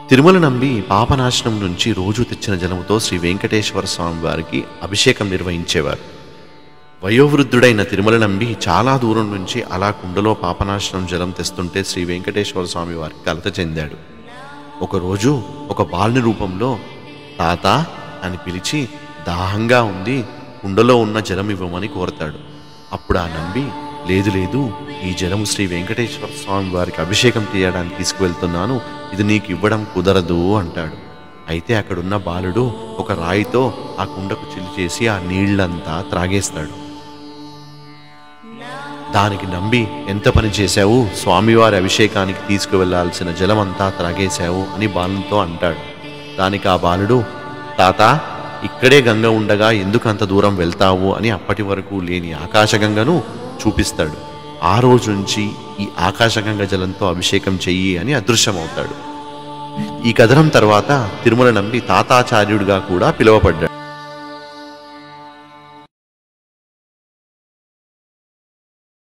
తిరుమల నంబి పాపనాశనం నుంచి రోజు తెచ్చిన జలముతో శ్రీ వెంకటేశ్వర స్వామి వారికి అభిషేకం నిర్వహించేవారు. వయోవృద్ధుడైన తిరుమల నంబి చాలా దూరం నుంచి అలా కుండలో పాపనాశనం జలం తెస్తుంటే శ్రీ వెంకటేశ్వర స్వామి వారికి కలత చెందాడు. ఒకరోజు ఒక బాలుని రూపంలో తాత అని పిలిచి దాహంగా ఉంది, కుండలో ఉన్న జలం ఇవ్వమని కోరతాడు. అప్పుడు ఆ నంబి, లేదు లేదు, ఈ జలము శ్రీ వెంకటేశ్వర స్వామి వారికి అభిషేకం చేయడానికి తీసుకువెళ్తున్నాను, ఇది నీకు ఇవ్వడం కుదరదు అంటాడు. అయితే అక్కడున్న బాలుడు ఒక రాయితో ఆ కుండకు చిల్లు చేసి ఆ నీళ్లంతా త్రాగేస్తాడు. దానికి నంబి, ఎంత పని చేశావు, స్వామివారి అభిషేకానికి తీసుకువెళ్లాల్సిన జలమంతా త్రాగేశావు అని బాలునితో అంటాడు. దానికి ఆ బాలుడు, తాత ఇక్కడే గంగ ఉండగా ఎందుకు అంత దూరం వెళ్తావు అని అప్పటి వరకు లేని ఆకాశగంగను చూపిస్తాడు. ఆ రోజు నుంచి ఈ ఆకాశగంగ జలంతో అభిషేకం చెయ్యి అని అదృశ్యమవుతాడు. ఈ కథనం తర్వాత తిరుమల నంబి తాతాచార్యుడిగా కూడా పిలువబడ్డాడు.